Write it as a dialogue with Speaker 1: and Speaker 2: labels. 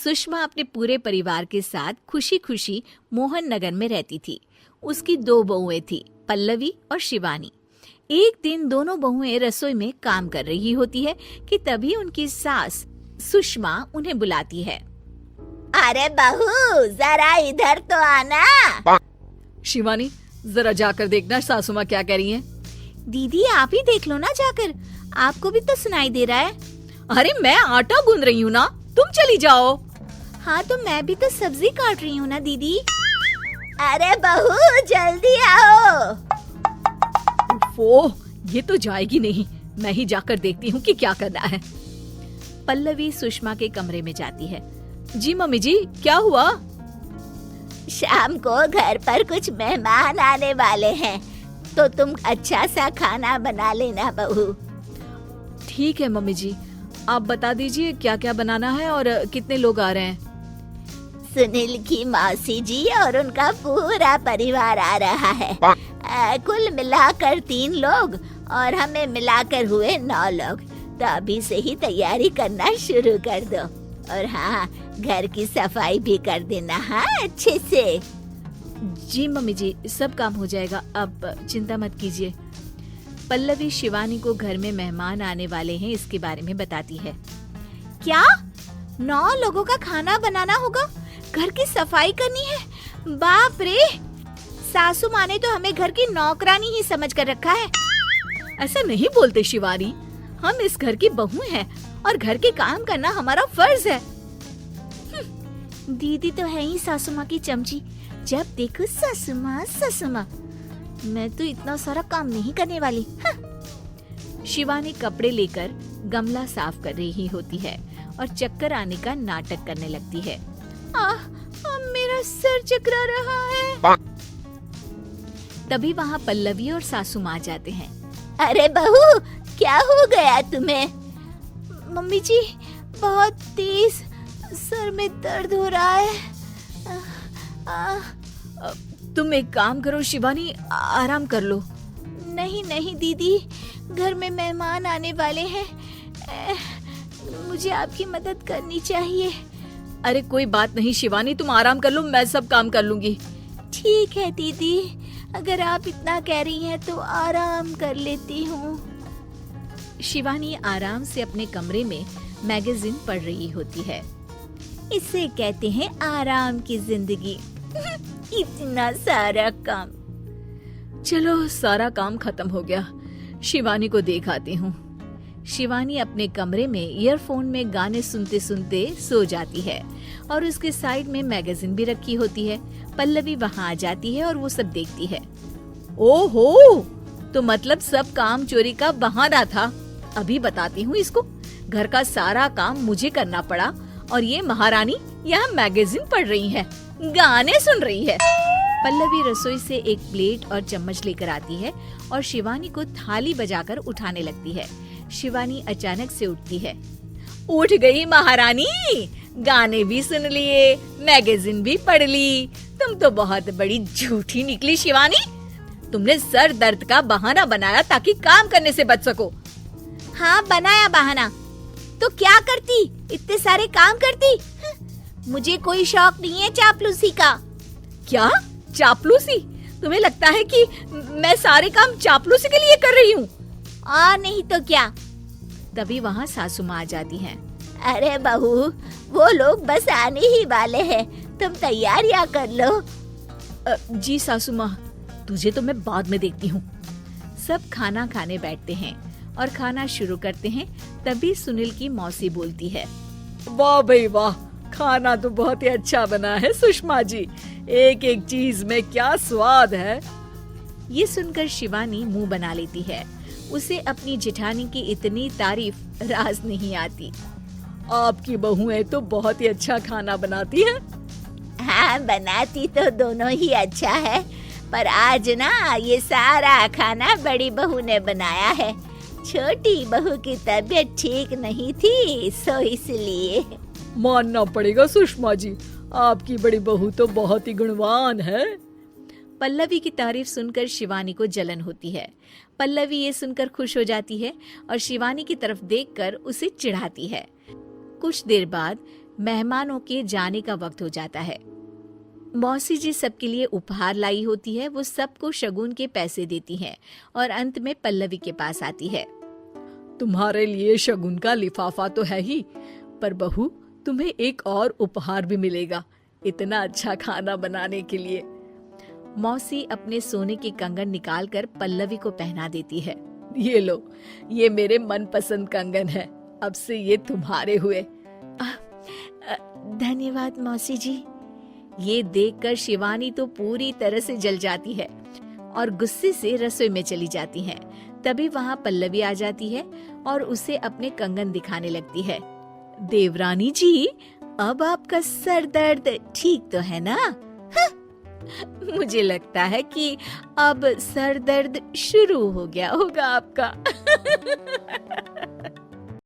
Speaker 1: सुषमा अपने पूरे परिवार के साथ खुशी खुशी मोहन नगर में रहती थी। उसकी 2 बहुएं थी, पल्लवी और शिवानी। एक दिन दोनों बहुएं रसोई में काम कर रही होती है कि तभी उनकी सास सुषमा उन्हें बुलाती है।
Speaker 2: अरे बहू, जरा इधर तो आना।
Speaker 1: शिवानी, जरा जाकर देखना सासू माँ क्या कह रही हैं।
Speaker 2: दीदी आप ही देख लो ना जाकर, आपको भी तो सुनाई दे रहा है।
Speaker 1: अरे मैं आटा गूंद रही हूँ ना, तुम चली जाओ।
Speaker 2: हाँ तो मैं भी तो सब्जी काट रही हूँ ना दीदी। अरे बहू जल्दी आओ।
Speaker 1: वो ये तो जाएगी नहीं, मैं ही जाकर देखती हूँ कि क्या करना है। पल्लवी सुषमा के कमरे में जाती है। जी मम्मी जी, क्या हुआ?
Speaker 2: शाम को घर पर कुछ मेहमान आने वाले हैं, तो तुम अच्छा सा खाना बना लेना बहू।
Speaker 1: ठीक है मम्मी जी, आप बता दीजिए क्या क्या बनाना है और कितने लोग आ रहे हैं।
Speaker 2: सुनील की मौसी जी और उनका पूरा परिवार आ रहा है। कुल मिलाकर 3 लोग और हमें मिलाकर हुए 9 लोग। तो अभी से ही तैयारी करना शुरू कर दो। और हाँ, घर की सफाई भी कर देना, हाँ अच्छे से।
Speaker 1: जी मम्मी जी, सब काम हो जाएगा, आप चिंता मत कीजिए। पल्लवी शिवानी को घर में मेहमान आने वाले हैं इसके बारे में बताती है।
Speaker 2: क्या 9 लोगों का खाना बनाना होगा, घर की सफाई करनी है? बाप रे, सासू माँ ने तो हमें घर की नौकरानी ही समझ कर रखा है।
Speaker 1: ऐसा नहीं बोलते शिवानी, हम इस घर की बहू हैं और घर के काम करना हमारा फर्ज है।
Speaker 2: दीदी तो है ही सासू माँ की चमची, जब देखो सासू माँ सासू माँ। मैं तो इतना सारा काम नहीं करने वाली।
Speaker 1: शिवानी कपड़े लेकर गमला साफ कर रही होती है और चक्कर आने का नाटक करने लगती है।
Speaker 2: मेरा सर चकरा रहा है।
Speaker 1: तभी वहाँ पल्लवी और सासू माँ जाते हैं।
Speaker 2: अरे बहू, क्या हो गया तुम्हें? मम्मी जी, बहुत तेज सर में दर्द हो रहा है।
Speaker 1: तुम एक काम करो शिवानी, आराम कर लो।
Speaker 2: नहीं नहीं दीदी, घर में मेहमान आने वाले हैं, मुझे आपकी मदद करनी चाहिए।
Speaker 1: अरे कोई बात नहीं शिवानी, तुम आराम कर लो, मैं सब काम कर लूंगी।
Speaker 2: ठीक है दीदी, अगर आप इतना कह रही हैं तो आराम कर लेती हूँ।
Speaker 1: शिवानी आराम से अपने कमरे में मैगजीन पढ़ रही होती है।
Speaker 2: इसे कहते हैं आराम की जिंदगी। इतना सारा काम।
Speaker 1: चलो सारा काम खत्म हो गया, शिवानी को देख आती हूँ। शिवानी अपने कमरे में ईयरफोन में गाने सुनते सुनते सो जाती है और उसके साइड में मैगजीन भी रखी होती है। पल्लवी वहाँ आ जाती है और वो सब देखती है। ओहो, तो मतलब सब काम चोरी का बहाना था। अभी बताती हूँ इसको। घर का सारा काम मुझे करना पड़ा और ये महारानी यहाँ मैगजीन पढ़ रही है, गाने सुन रही है। पल्लवी रसोई से एक प्लेट और चम्मच लेकर आती है और शिवानी को थाली बजाकर उठाने लगती है। शिवानी अचानक से उठती है। उठ गई महारानी, गाने भी सुन लिए, मैगजीन भी पढ़ ली। तुम तो बहुत बड़ी झूठी निकली शिवानी। तुमने सर दर्द का बहाना बनाया ताकि काम करने से बच सको।
Speaker 2: हाँ बनाया बहाना, तो क्या करती, इतने सारे काम करती। मुझे कोई शौक नहीं है चापलूसी का।
Speaker 1: क्या चापलूसी? तुम्हें लगता है कि मैं सारे काम चापलूसी के लिए कर रही हूँ?
Speaker 2: नहीं तो क्या।
Speaker 1: तभी वहाँ सासू माँ आ जाती हैं।
Speaker 2: अरे बहू, वो लोग बस आने ही वाले हैं, तुम तैयारियां कर लो।
Speaker 1: जी सासू माँ, तुझे तो मैं बाद में देखती हूँ। सब खाना खाने बैठते हैं और खाना शुरू करते हैं। तभी सुनील की मौसी बोलती है। वाह भाई वाह, खाना तो बहुत ही अच्छा बना है सुषमा जी, एक एक चीज में क्या स्वाद है। ये सुनकर शिवानी मुंह बना लेती है। उसे अपनी जेठानी की इतनी तारीफ राज नहीं आती। आपकी बहुएं तो बहुत ही अच्छा खाना बनाती है।
Speaker 2: हाँ बनाती तो दोनों ही अच्छा है, पर आज ना ये सारा खाना बड़ी बहू ने बनाया है। छोटी बहू की तबीयत ठीक नहीं थी, सो इसलिए।
Speaker 1: मानना पड़ेगा सुषमा जी, आपकी बड़ी बहू तो बहुत ही गुणवान है। पल्लवी की तारीफ सुनकर शिवानी को जलन होती है। पल्लवी ये सुनकर खुश हो जाती है और शिवानी की तरफ देखकर उसे चिढ़ाती है। कुछ देर बाद मेहमानों के जाने का वक्त हो जाता है। मौसी जी सबके लिए उपहार लाई होती है। वो सबको शगुन के पैसे देती हैं और अंत में पल्लवी के पास आती है।
Speaker 3: तुम्हारे लिए शगुन का लिफाफा तो है ही, पर बहू तुम्हें एक और उपहार भी मिलेगा इतना अच्छा खाना बनाने के लिए।
Speaker 1: मौसी अपने सोने के कंगन निकालकर पल्लवी को पहना देती है।
Speaker 3: ये लो, ये मेरे मनपसंद कंगन है, अब से ये तुम्हारे हुए।
Speaker 1: धन्यवाद मौसी जी। ये देखकर शिवानी तो पूरी तरह से जल जाती है और गुस्से से रसोई में चली जाती है। तभी वहाँ पल्लवी आ जाती है और उसे अपने कंगन दिखाने लगती है। देवरानी जी, अब आपका सर दर्द ठीक तो है ना? मुझे लगता है कि अब सर दर्द शुरू हो गया होगा आपका।